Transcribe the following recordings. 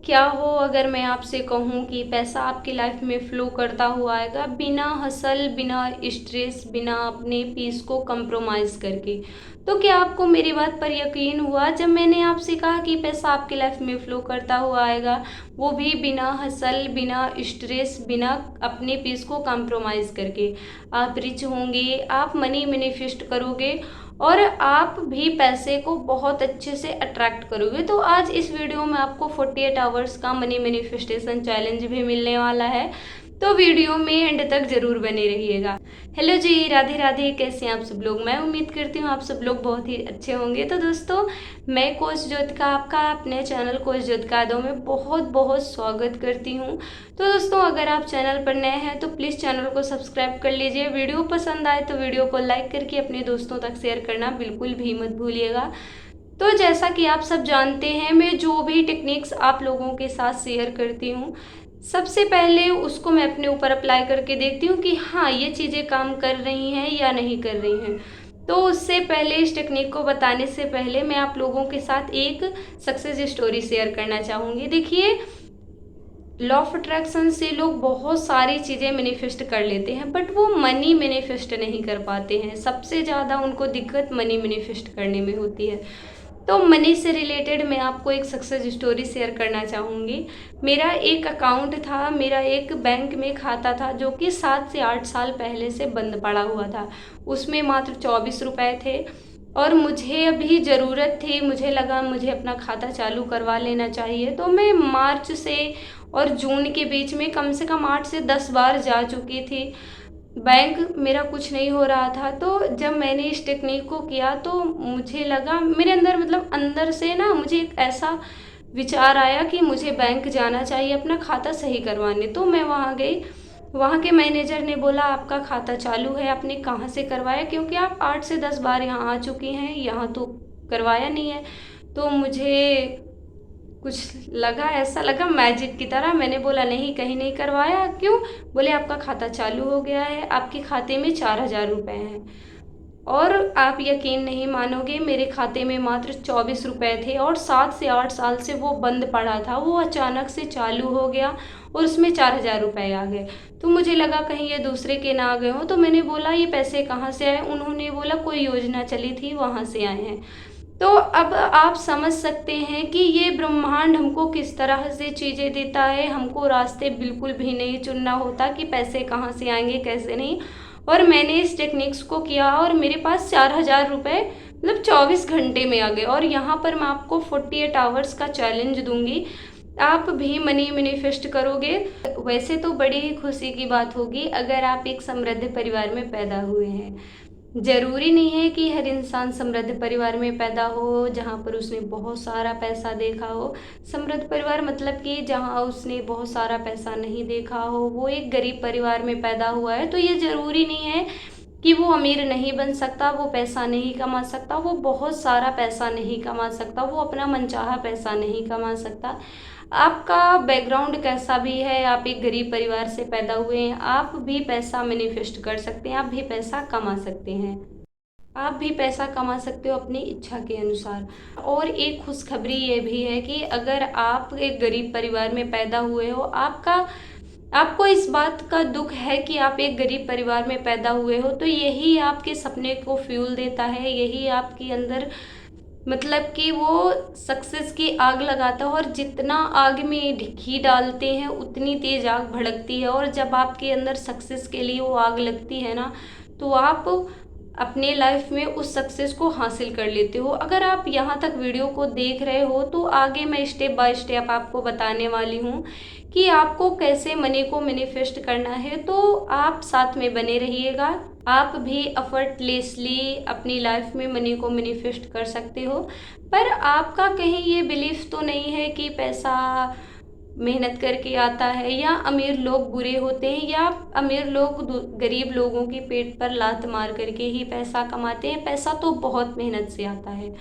क्या हो अगर मैं आपसे कहूँ कि पैसा आपकी लाइफ में फ़्लो करता हुआ आएगा बिना हसल, बिना स्ट्रेस, बिना अपने पीस को कंप्रोमाइज़ करके। तो क्या आपको मेरी बात पर यकीन हुआ जब मैंने आपसे कहा कि पैसा आपकी लाइफ में फ़्लो करता हुआ आएगा, वो भी बिना हसल, बिना स्ट्रेस, बिना अपने पीस को कंप्रोमाइज़ करके। आप रिच होंगे, आप मनी मैनिफेस्ट करोगे और आप भी पैसे को बहुत अच्छे से अट्रैक्ट करोगे। तो आज इस वीडियो में आपको 48 आवर्स का मनी मैनिफेस्टेशन चैलेंज भी मिलने वाला है, तो वीडियो में एंड तक जरूर बने रहिएगा। हेलो जी, राधे राधे, कैसे हैं आप सब लोग। मैं उम्मीद करती हूँ आप सब लोग बहुत ही अच्छे होंगे। तो दोस्तों, मैं कोच ज्योतिका आपका अपने चैनल कोच ज्योतिका यादव में बहुत बहुत स्वागत करती हूँ। तो दोस्तों, अगर आप चैनल पर नए हैं तो प्लीज़ चैनल को सब्सक्राइब कर लीजिए। वीडियो पसंद आए तो वीडियो को लाइक करके अपने दोस्तों तक शेयर करना बिल्कुल भी मत भूलिएगा। तो जैसा कि आप सब जानते हैं, मैं जो भी टेक्निक्स आप लोगों के साथ शेयर करती हूँ, सबसे पहले उसको मैं अपने ऊपर अप्लाई करके देखती हूँ कि हाँ, ये चीज़ें काम कर रही हैं या नहीं कर रही हैं। तो उससे पहले, इस टेक्निक को बताने से पहले, मैं आप लोगों के साथ एक सक्सेस स्टोरी शेयर करना चाहूँगी। देखिए, लॉ ऑफ अट्रैक्शन से लोग बहुत सारी चीज़ें मैनिफेस्ट कर लेते हैं, बट वो मनी मैनिफेस्ट नहीं कर पाते हैं। सबसे ज़्यादा उनको दिक्कत मनी मैनिफेस्ट करने में होती है। तो मनी से रिलेटेड मैं आपको एक सक्सेस स्टोरी शेयर करना चाहूँगी। मेरा एक अकाउंट था, मेरा एक बैंक में खाता था जो कि 7 से 8 साल पहले से बंद पड़ा हुआ था। उसमें मात्र 24 रुपए थे और मुझे अभी ज़रूरत थी, मुझे लगा मुझे अपना खाता चालू करवा लेना चाहिए। तो मैं मार्च से और जून के बीच में कम से कम 8 से 10 बार जा चुकी थी। बैंक मेरा कुछ नहीं हो रहा था। तो जब मैंने इस टेक्निक को किया तो मुझे लगा मेरे अंदर, मतलब अंदर से ना, मुझे एक ऐसा विचार आया कि मुझे बैंक जाना चाहिए अपना खाता सही करवाने। तो मैं वहाँ गई। वहाँ के मैनेजर ने बोला, आपका खाता चालू है, आपने कहाँ से करवाया, क्योंकि आप 8 से 10 बार यहाँ आ चुकी हैं, यहाँ तो करवाया नहीं है। तो मुझे कुछ लगा, ऐसा लगा मैजिक की तरह। मैंने बोला, नहीं, कहीं नहीं करवाया। क्यों? बोले, आपका खाता चालू हो गया है, आपके खाते में 4,000 रुपये हैं। और आप यकीन नहीं मानोगे, मेरे खाते में मात्र 24 रुपये थे और 7 से 8 साल से वो बंद पड़ा था, वो अचानक से चालू हो गया और उसमें 4,000 रुपये आ गए। तो मुझे लगा कहीं ये दूसरे के ना आ गए हों। तो मैंने बोला, ये पैसे कहाँ से आए? उन्होंने बोला, कोई योजना चली थी, वहाँ से आए हैं। तो अब आप समझ सकते हैं कि ये ब्रह्मांड हमको किस तरह से चीज़ें देता है। हमको रास्ते बिल्कुल भी नहीं चुनना होता कि पैसे कहाँ से आएंगे, कैसे नहीं। और मैंने इस टेक्निक्स को किया और मेरे पास 4,000 रुपये मतलब 24 घंटे में आ गए। और यहाँ पर मैं आपको 48 आवर्स का चैलेंज दूंगी, आप भी मनी मैनिफेस्ट करोगे। वैसे तो बड़ी ही खुशी की बात होगी अगर आप एक समृद्ध परिवार में पैदा हुए हैं। जरूरी नहीं है कि हर इंसान समृद्ध परिवार में पैदा हो जहाँ पर उसने बहुत सारा पैसा देखा हो। समृद्ध परिवार मतलब कि जहाँ उसने बहुत सारा पैसा नहीं देखा हो, वो एक गरीब परिवार में पैदा हुआ है। तो ये जरूरी नहीं है कि वो अमीर नहीं बन सकता, वो पैसा नहीं कमा सकता, वो बहुत सारा पैसा नहीं कमा सकता, वो अपना मनचाहा पैसा नहीं कमा सकता। आपका बैकग्राउंड कैसा भी है, आप एक गरीब परिवार से पैदा हुए हैं, आप भी पैसा मैनिफेस्ट कर सकते हैं, आप भी पैसा कमा सकते हैं। आप भी पैसा कमा सकते हो अपनी इच्छा के अनुसार। और एक खुशखबरी ये भी है कि अगर आप एक गरीब परिवार में पैदा हुए हो, आपको इस बात का दुख है कि आप एक गरीब परिवार में पैदा हुए हो, तो यही आपके सपने को फ्यूल देता है, यही आपके अंदर, मतलब कि वो सक्सेस की आग लगाता है। और जितना आग में घी डालते हैं उतनी तेज आग भड़कती है। और जब आपके अंदर सक्सेस के लिए वो आग लगती है ना, तो आप अपने लाइफ में उस सक्सेस को हासिल कर लेते हो। अगर आप यहाँ तक वीडियो को देख रहे हो तो आगे मैं स्टेप बाय स्टेप आपको बताने वाली हूँ कि आपको कैसे मनी को मैनिफेस्ट करना है। तो आप साथ में बने रहिएगा। आप भी एफर्टलेसली अपनी लाइफ में मनी को मैनिफेस्ट कर सकते हो। पर आपका कहीं ये बिलीफ तो नहीं है कि पैसा मेहनत करके आता है, या अमीर लोग बुरे होते हैं, या अमीर लोग गरीब लोगों के पेट पर लात मार करके ही पैसा कमाते हैं। पैसा तो बहुत मेहनत से आता है।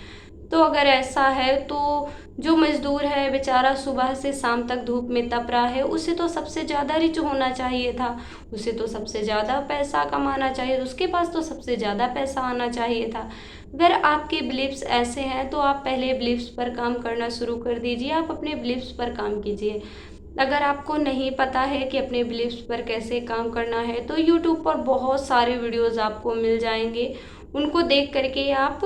तो अगर ऐसा है तो जो मजदूर है बेचारा, सुबह से शाम तक धूप में तप रहा है, उसे तो सबसे ज़्यादा रिच होना चाहिए था, उसे तो सबसे ज़्यादा पैसा कमाना चाहिए, उसके पास तो सबसे ज़्यादा पैसा आना चाहिए था। अगर आपके बिलीव्स ऐसे हैं तो आप पहले बिलीव्स पर काम करना शुरू कर दीजिए, आप अपने बिलीव्स पर काम कीजिए। अगर आपको नहीं पता है कि अपने बिलीव्स पर कैसे काम करना है तो यूट्यूब पर बहुत सारे वीडियोस आपको मिल जाएंगे, उनको देख करके आप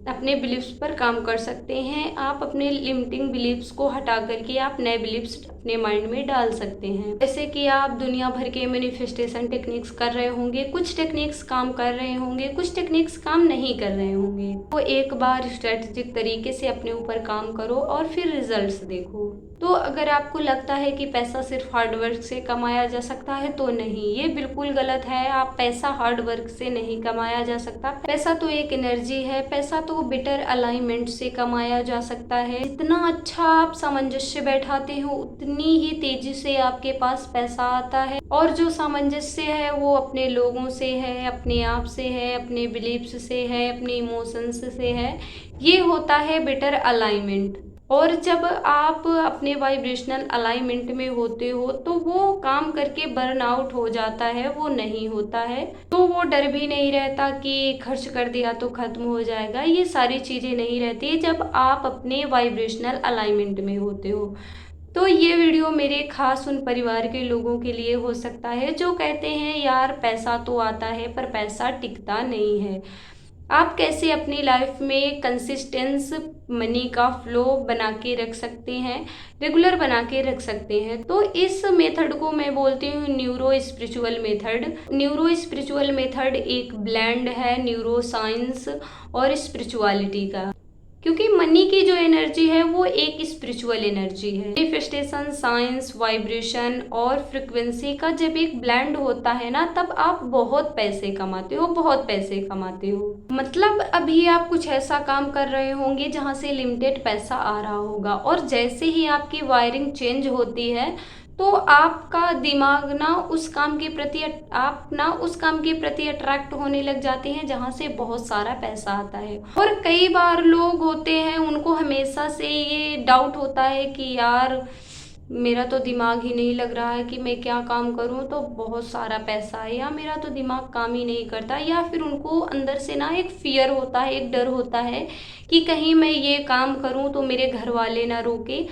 अपने बिलीव्स पर काम कर सकते हैं। आप अपने लिमिटिंग बिलीव्स को हटा करके आप नए बिलीव्स अपने माइंड में डाल सकते हैं। जैसे कि आप दुनिया भर के मैनिफेस्टेशन टेक्निक्स कर रहे होंगे, कुछ टेक्निक्स काम कर रहे होंगे, कुछ टेक्निक्स काम नहीं कर रहे होंगे। तो एक बार स्ट्रेटेजिक तरीके से अपने ऊपर काम करो और फिर रिजल्ट्स देखो। तो अगर आपको लगता है कि पैसा सिर्फ हार्ड वर्क से कमाया जा सकता है तो नहीं, ये बिल्कुल गलत है। आप पैसा हार्ड वर्क से नहीं कमाया जा सकता। पैसा तो एक एनर्जी है, पैसा तो बेटर अलाइनमेंट से कमाया जा सकता है। जितना अच्छा आप सामंजस्य बैठाते हो उतनी ही तेजी से आपके पास पैसा आता है। और जो सामंजस्य है वो अपने लोगों से है, अपने आप से है, अपने बिलीव्स से है, अपने इमोशंस से है। ये होता है बेटर अलाइनमेंट। और जब आप अपने वाइब्रेशनल अलाइनमेंट में होते हो तो वो काम करके बर्न आउट हो जाता है, वो नहीं होता है। तो वो डर भी नहीं रहता कि खर्च कर दिया तो खत्म हो जाएगा, ये सारी चीज़ें नहीं रहती जब आप अपने वाइब्रेशनल अलाइनमेंट में होते हो। तो ये वीडियो मेरे खास उन परिवार के लोगों के लिए हो सकता है जो कहते हैं यार पैसा तो आता है पर पैसा टिकता नहीं है। आप कैसे अपनी लाइफ में कंसिस्टेंस मनी का फ्लो बना के रख सकते हैं, रेगुलर बना के रख सकते हैं। तो इस मेथड को मैं बोलती हूँ neuro spiritual method. Neuro spiritual method एक ब्लेंड है न्यूरो साइंस और स्पिरिचुअलिटी का, क्योंकि मनी की जो एनर्जी है वो एक स्पिरिचुअल एनर्जी है। मैनिफेस्टेशन, साइंस, वाइब्रेशन और फ्रिक्वेंसी का जब एक ब्लेंड होता है ना तब आप बहुत पैसे कमाते हो, बहुत पैसे कमाते हो। मतलब अभी आप कुछ ऐसा काम कर रहे होंगे जहाँ से लिमिटेड पैसा आ रहा होगा और जैसे ही आपकी वायरिंग चेंज होती है तो आपका दिमाग ना उस काम के प्रति आप ना उस काम के प्रति अट्रैक्ट होने लग जाते हैं जहाँ से बहुत सारा पैसा आता है। और कई बार लोग होते हैं उनको हमेशा से ये डाउट होता है कि यार मेरा तो दिमाग ही नहीं लग रहा है कि मैं क्या काम करूं तो बहुत सारा पैसा है, या मेरा तो दिमाग काम ही नहीं करता, या फिर उनको अंदर से ना एक फियर होता है, एक डर होता है कि कहीं मैं ये काम करूं तो मेरे घर वाले ना रोके।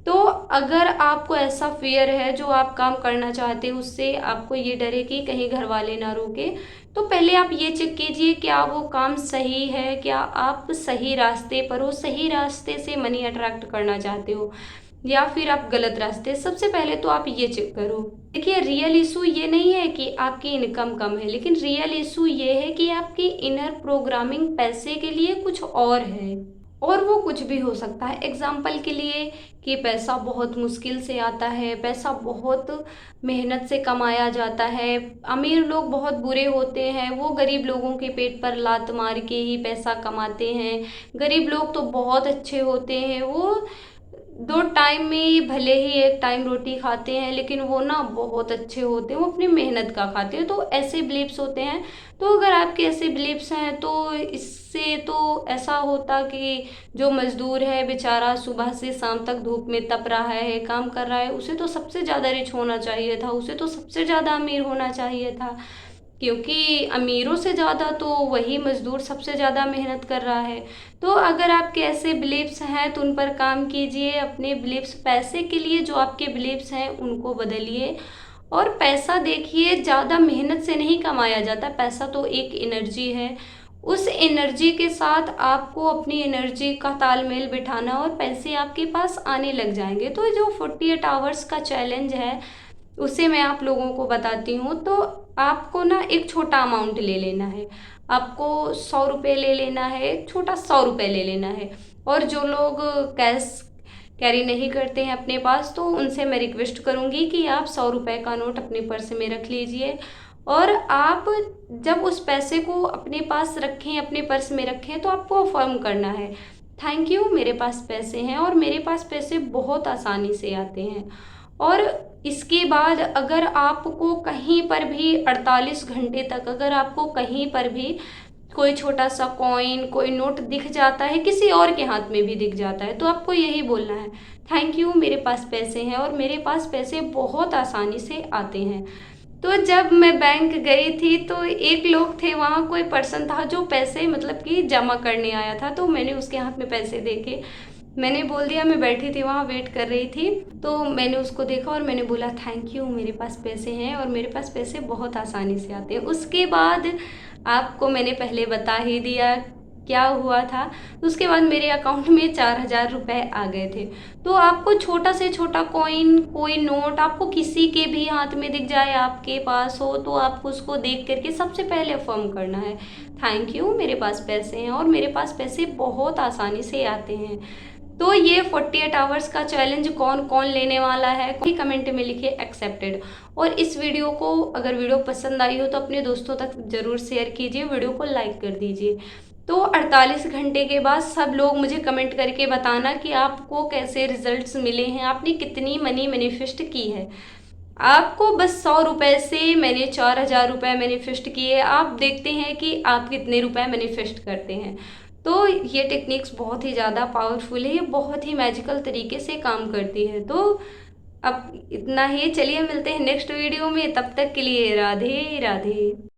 तो अगर आपको ऐसा फियर है, जो आप काम करना चाहते हैं उससे आपको ये डर है कि कहीं घर वाले ना रोके, तो पहले आप ये चेक कीजिए क्या वो काम सही है, क्या आप सही रास्ते पर हो, सही रास्ते से मनी अट्रैक्ट करना चाहते हो या फिर आप गलत रास्ते। सबसे पहले तो आप ये चेक करो। देखिए रियल इशू ये नहीं है कि आपकी इनकम कम है, लेकिन रियल इशू ये है कि आपकी इनर प्रोग्रामिंग पैसे के लिए कुछ और है, और वो कुछ भी हो सकता है। एग्जाम्पल के लिए कि पैसा बहुत मुश्किल से आता है, पैसा बहुत मेहनत से कमाया जाता है। अमीर लोग बहुत बुरे होते हैं, वो गरीब लोगों के पेट पर लात मार के ही पैसा कमाते हैं। गरीब लोग तो बहुत अच्छे होते हैं, वो 2 टाइम में ही भले ही 1 टाइम रोटी खाते हैं लेकिन वो ना बहुत अच्छे होते हैं, वो अपनी मेहनत का खाते हैं। तो ऐसे बिलीव्स होते हैं। तो अगर आपके ऐसे बिलीव्स हैं तो इससे तो ऐसा होता कि जो मजदूर है बेचारा सुबह से शाम तक धूप में तप रहा है, काम कर रहा है, उसे तो सबसे ज़्यादा रिच होना चाहिए था, उसे तो सबसे ज़्यादा अमीर होना चाहिए था, क्योंकि अमीरों से ज़्यादा तो वही मज़दूर सबसे ज़्यादा मेहनत कर रहा है। तो अगर आपके ऐसे बिलीव्स हैं तो उन पर काम कीजिए। अपने बिलीव्स पैसे के लिए जो आपके बिलीव्स हैं उनको बदलिए। और पैसा देखिए ज़्यादा मेहनत से नहीं कमाया जाता, पैसा तो एक एनर्जी है। उस एनर्जी के साथ आपको अपनी एनर्जी का तालमेल बिठाना और पैसे आपके पास आने लग जाएंगे। तो जो 48 आवर्स का चैलेंज है उसे मैं आप लोगों को बताती हूँ। तो आपको ना एक छोटा अमाउंट ले लेना है, आपको 100 रुपये ले लेना है, छोटा 100 रुपये ले लेना है। और जो लोग कैश कैरी नहीं करते हैं अपने पास तो उनसे मैं रिक्वेस्ट करूँगी कि आप 100 रुपये का नोट अपने पर्स में रख लीजिए। और आप जब उस पैसे को अपने पास रखें, अपने पर्स में रखें, तो आपको अफर्म करना है थैंक यू मेरे पास पैसे हैं और मेरे पास पैसे बहुत आसानी से आते हैं। और इसके बाद अगर आपको कहीं पर भी 48 घंटे तक अगर आपको कहीं पर भी कोई छोटा सा कॉइन, कोई नोट दिख जाता है, किसी और के हाथ में भी दिख जाता है, तो आपको यही बोलना है थैंक यू मेरे पास पैसे हैं और मेरे पास पैसे बहुत आसानी से आते हैं। तो जब मैं बैंक गई थी तो एक लोग थे वहाँ, कोई पर्सन था जो पैसे मतलब कि जमा करने आया था, तो मैंने उसके हाथ में पैसे देके मैंने बोल दिया, मैं बैठी थी वहाँ वेट कर रही थी, तो मैंने उसको देखा और मैंने बोला थैंक यू, मेरे पास पैसे हैं और मेरे पास पैसे बहुत आसानी से आते हैं। उसके बाद आपको मैंने पहले बता ही दिया क्या हुआ था। तो उसके बाद मेरे अकाउंट में 4000 रुपये आ गए थे। तो आपको छोटा से छोटा कॉइन, कोई नोट आपको किसी के भी हाथ में दिख जाए, आपके पास हो, तो आपको उसको देख करके सबसे पहले अफर्म करना है, थैंक यू, मेरे पास पैसे हैं और मेरे पास पैसे बहुत आसानी से आते हैं। तो ये 48 आवर्स का चैलेंज कौन कौन लेने वाला है, कोई कमेंट में लिखिए एक्सेप्टेड। और इस वीडियो को, अगर वीडियो पसंद आई हो तो अपने दोस्तों तक ज़रूर शेयर कीजिए, वीडियो को लाइक कर दीजिए। तो 48 घंटे के बाद सब लोग मुझे कमेंट करके बताना कि आपको कैसे रिजल्ट्स मिले हैं, आपने कितनी मनी मैनिफेस्ट की है। आपको बस 100 रुपये से मैंने 4000 रुपये मैनिफेस्ट किए। आप देखते हैं कि आप कितने रुपए मैनिफेस्ट करते हैं। तो ये टेक्निक्स बहुत ही ज़्यादा पावरफुल है, ये बहुत ही मैजिकल तरीके से काम करती है। तो अब इतना ही, चलिए मिलते हैं नेक्स्ट वीडियो में, तब तक के लिए राधे राधे।